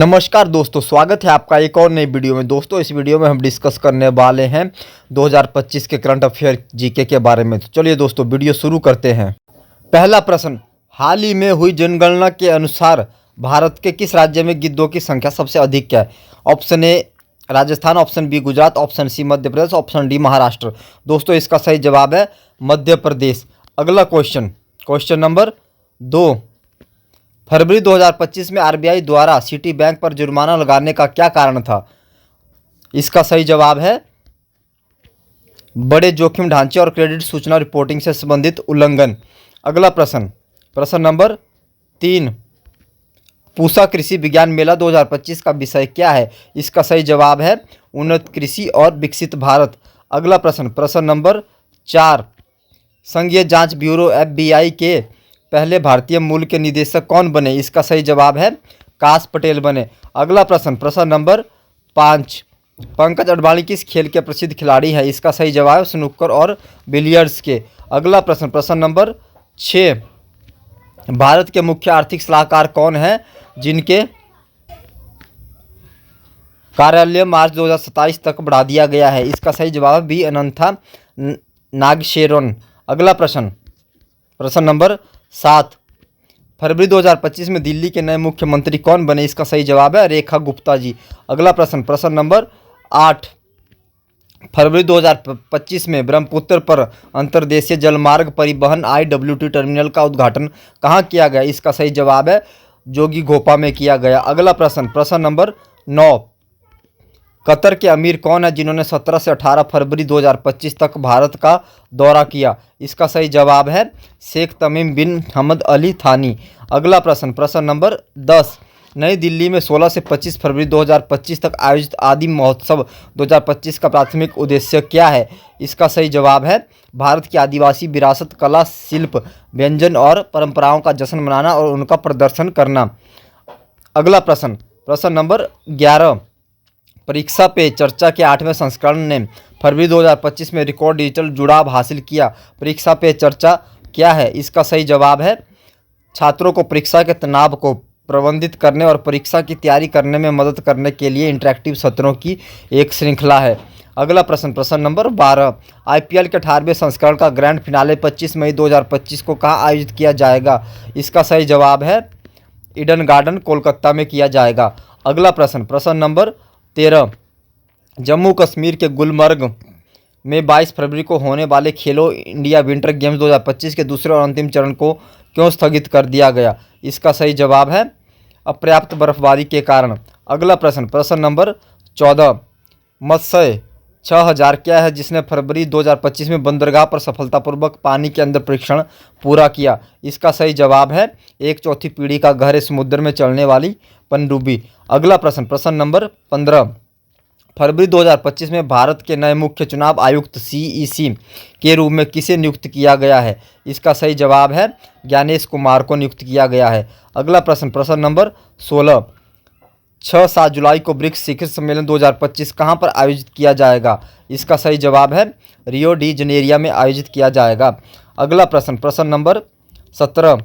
नमस्कार दोस्तों, स्वागत है आपका एक और नई वीडियो में। दोस्तों, इस वीडियो में हम डिस्कस करने वाले हैं 2025 के करंट अफेयर जीके के बारे में। तो चलिए दोस्तों, वीडियो शुरू करते हैं। पहला प्रश्न, हाल ही में हुई जनगणना के अनुसार भारत के किस राज्य में गिद्धों की संख्या सबसे अधिक है? Option A Rajasthan, option B Gujarat, option C Madhya Pradesh, option D Maharashtra. दोस्तों, इसका सही जवाब है मध्य प्रदेश। अगला क्वेश्चन नंबर 2, फरवरी 2025 में आरबीआई द्वारा सिटी बैंक पर जुर्माना लगाने का क्या कारण था? इसका सही जवाब है बड़े जोखिम ढांचे और क्रेडिट सूचना रिपोर्टिंग से संबंधित उल्लंघन। अगला प्रश्न नंबर 3, पूसा कृषि विज्ञान मेला 2025 का विषय क्या है? इसका सही जवाब है उन्नत कृषि और विकसित भारत। अगला प्रश्न नंबर 4, संघीय जांच ब्यूरो एफबीआई के पहले भारतीय मूल के निदेशक कौन बने? इसका सही जवाब है काश पटेल बने। अगला प्रश्न नंबर 5, पंकज अडवाणी किस खेल के प्रसिद्ध खिलाड़ी हैं? इसका सही जवाब है स्नूकर और बिलियर्ड्स के। अगला प्रश्न नंबर 6, भारत के मुख्य आर्थिक सलाहकार कौन हैं जिनके कार्यालय मार्च 2027 तक बढ़ा दिया गया है? इसका सही जवाब भी अनंथा नागशेरन। अगला प्रश्न नंबर 7, फरवरी 2025 में दिल्ली के नए मुख्यमंत्री कौन बने? इसका सही जवाब है रेखा गुप्ता जी। अगला प्रश्न नंबर 8, फरवरी 2025 में ब्रह्मपुत्र पर अंतर्देशीय जलमार्ग परिवहन IWT टर्मिनल का उद्घाटन कहाँ किया गया? इसका सही जवाब है जोगी घोपा में किया गया। अगला प्रश्न नंबर 9, कतर के अमीर कौन है जिन्होंने 17 से 18 फरवरी 2025 तक भारत का दौरा किया? इसका सही जवाब है शेख तमीम बिन हमद अली थानी। अगला प्रश्न नंबर 10, नई दिल्ली में 16 से 25 फरवरी 2025 तक आयोजित आदि महोत्सव 2025 का प्राथमिक उद्देश्य क्या है? इसका सही जवाब है भारत की आदिवासी विरासत, कला, शिल्प, व्यंजन और परंपराओं का जश्न मनाना और उनका प्रदर्शन करना। अगला प्रश्न नंबर 11, परीक्षा पे चर्चा के 8वें संस्करण ने फरवरी 2025 में रिकॉर्ड डिजिटल जुड़ाव हासिल किया। परीक्षा पे चर्चा क्या है? इसका सही जवाब है छात्रों को परीक्षा के तनाव को प्रबंधित करने और परीक्षा की तैयारी करने में मदद करने के लिए इंटरैक्टिव सत्रों की एक श्रृंखला है। अगला प्रश्न नंबर 12, IPL के 18वें संस्करण का ग्रैंड फिनाले 25 मई 2025 को कहाँ आयोजित किया जाएगा? इसका सही जवाब है ईडन गार्डन कोलकाता में किया जाएगा। अगला प्रश्न नंबर 13, जम्मू कश्मीर के गुलमर्ग में 22 फरवरी को होने वाले खेलो इंडिया विंटर गेम्स 2025 के दूसरे और अंतिम चरण को क्यों स्थगित कर दिया गया? इसका सही जवाब है अपर्याप्त बर्फबारी के कारण। अगला प्रश्न नंबर 14, मत्स्य 6000 क्या है जिसने फरवरी 2025 में बंदरगाह पर सफलतापूर्वक पानी के अंदर परीक्षण पूरा किया? इसका सही जवाब है 1/4 पीढ़ी का गहरे समुद्र में चलने वाली पनडुब्बी। अगला प्रश्न नंबर 15, फरवरी 2025 में भारत के नए मुख्य चुनाव आयुक्त CEC के रूप में किसे नियुक्त किया गया है? इसका सही जवाब है ज्ञानेश कुमार को नियुक्त किया गया है। अगला प्रश्न नंबर 16, 6-7 जुलाई को ब्रिक्स शिखर सम्मेलन 2025 कहाँ पर आयोजित किया जाएगा? इसका सही जवाब है रियो डी जनेरिया में आयोजित किया जाएगा। अगला प्रश्न नंबर 17,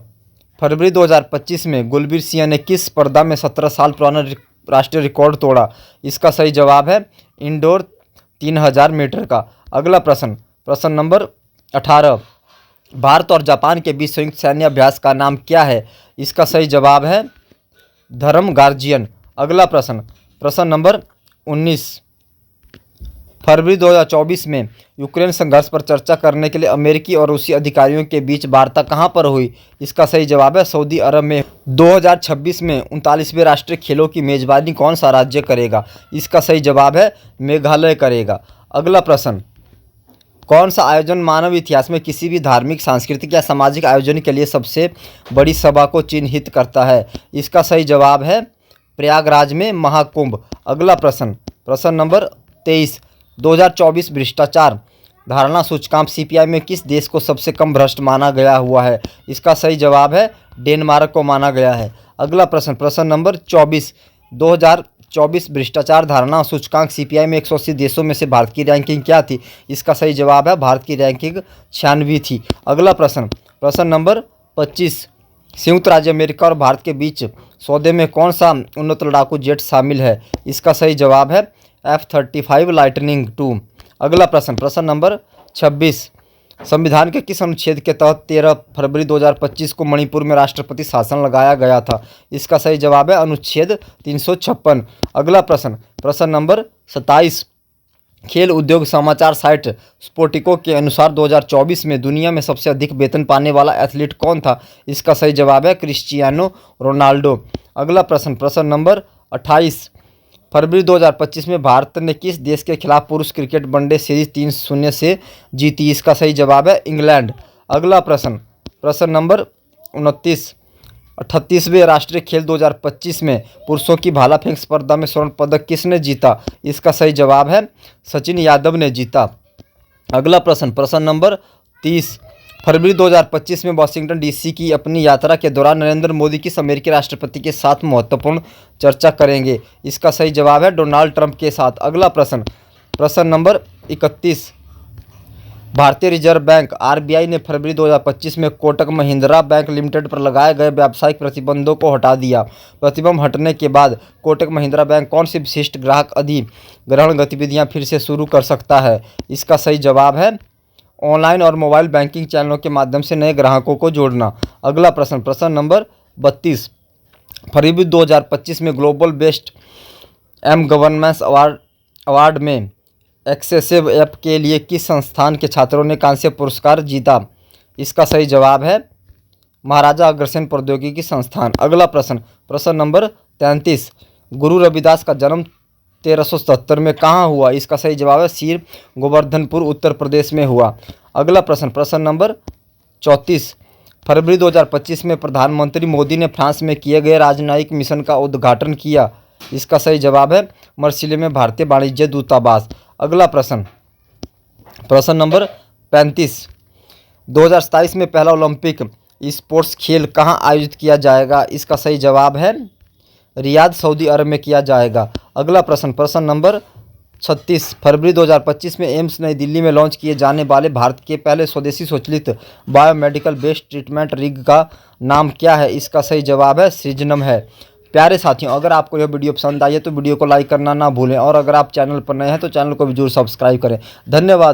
फरवरी 2025 में गुलबीर सिंह ने किस स्पर्धा में 17 साल पुराना राष्ट्रीय रिकॉर्ड तोड़ा? इसका सही जवाब है इंडोर 3000 मीटर का। अगला प्रश्न नंबर 18, भारत और जापान के बीच संयुक्त सैन्य अभ्यास का नाम क्या है? इसका सही जवाब है धर्म गार्जियन। अगला प्रश्न नंबर 19, फरवरी 2024 में यूक्रेन संघर्ष पर चर्चा करने के लिए अमेरिकी और रूसी अधिकारियों के बीच वार्ता कहां पर हुई? इसका सही जवाब है सऊदी अरब में। 2026 में 39वें राष्ट्रीय खेलों की मेजबानी कौन सा राज्य करेगा? इसका सही जवाब है मेघालय करेगा। अगला प्रश्न, कौन सा आयोजन मानव इतिहास में किसी भी धार्मिक, सांस्कृतिक या सामाजिक आयोजन के लिए सबसे बड़ी सभा को चिन्हित करता है? इसका सही जवाब है प्रयागराज में महाकुंभ। अगला प्रश्न नंबर 23, 2024 भ्रष्टाचार धारणा सूचकांक CPI में किस देश को सबसे कम भ्रष्ट माना गया हुआ है? इसका सही जवाब है डेनमार्क को माना गया है। अगला प्रश्न नंबर 24, 2024 भ्रष्टाचार धारणा सूचकांक CPI में 180 देशों में से भारत की रैंकिंग क्या थी? इसका सही जवाब है भारत की रैंकिंग 96वीं थी। अगला प्रश्न नंबर 25, संयुक्त राज्य अमेरिका और भारत के बीच सौदे में कौन सा उन्नत लड़ाकू जेट शामिल है? इसका सही जवाब है F-35 लाइटनिंग II। अगला प्रश्न, प्रश्न नंबर 26। संविधान के किस अनुच्छेद के तहत 13 फरवरी 2025 को मणिपुर में राष्ट्रपति शासन लगाया गया था? इसका सही जवाब है अनुच्छेद 356। अगला प्रश्न, प्रश्न नंबर 27। खेल उद्योग समाचार साइट स्पोर्टिको के अनुसार 2024 में दुनिया में सबसे अधिक वेतन पाने वाला एथलीट कौन था? इसका सही जवाब है क्रिस्टियानो रोनाल्डो। अगला प्रश्न, प्रश्न नंबर 28। फरवरी 2025 में भारत ने किस देश के खिलाफ पुरुष क्रिकेट वनडे सीरीज 3-0 से जीती? इसका सही जवाब है इंग्लैंड। अगला प्रश्न, प्रश्न नंबर 29। 38वें राष्ट्रीय खेल 2025 में पुरुषों की भाला फेंक स्पर्धा में स्वर्ण पदक किसने जीता? इसका सही जवाब है सचिन यादव ने जीता। अगला प्रश्न, प्रश्न नंबर 30। फरवरी 2025 में वाशिंगटन डीसी की अपनी यात्रा के दौरान नरेंद्र मोदी किस अमेरिकी राष्ट्रपति के साथ महत्वपूर्ण चर्चा करेंगे? इसका सही जवाब है डोनाल्ड ट्रंप के साथ। अगला प्रश्न, प्रश्न नंबर 31। भारतीय रिजर्व बैंक आरबीआई ने फरवरी 2025 में कोटक महिंद्रा बैंक लिमिटेड पर लगाए गए व्यावसायिक प्रतिबंधों को हटा दिया। प्रतिबंध हटने के बाद कोटक महिंद्रा बैंक कौन सी विशिष्ट ग्राहक अधिग्रहण गतिविधियां फिर से शुरू कर सकता है? इसका सही जवाब है ऑनलाइन और मोबाइल बैंकिंग चैनलों के माध्यम से नए ग्राहकों को जोड़ना। अगला प्रश्न, प्रश्न नंबर 32। फरवरी 2025 में ग्लोबल बेस्ट गवर्नेंस अवार्ड में एक्सेसिव ऐप के लिए किस संस्थान के छात्रों ने कांस्य पुरस्कार जीता? इसका सही जवाब है महाराजा अग्रसेन प्रौद्योगिकी संस्थान। अगला प्रश्न, प्रश्न नंबर 33। गुरु रविदास का जन्म 1377 में कहाँ हुआ? इसका सही जवाब है सीर गोवर्धनपुर उत्तर प्रदेश में हुआ। अगला प्रश्न, प्रश्न नंबर 34। फरवरी 2025 में प्रधानमंत्री मोदी ने फ्रांस में किए गए राजनयिक मिशन का उद्घाटन किया। इसका सही जवाब है मार्सिले में भारतीय वाणिज्य दूतावास। अगला प्रश्न, प्रश्न नंबर 35। 2027 में पहला ओलंपिक स्पोर्ट्स खेल कहाँ आयोजित किया जाएगा? इसका सही जवाब है रियाद सऊदी अरब में किया जाएगा। अगला प्रश्न, प्रश्न नंबर 36। फरवरी 2025 में एम्स नई दिल्ली में लॉन्च किए जाने वाले भारत के पहले स्वदेशी स्वचालित बायोमेडिकल बेस्ड ट्रीटमेंट रिग का नाम क्या है? इसका सही जवाब है सृजनम है। प्यारे साथियों, अगर आपको यह वीडियो पसंद आई है तो वीडियो को लाइक करना ना भूलें और अगर आप चैनल पर नए हैं तो चैनल को भी जरूर सब्सक्राइब करें। धन्यवाद।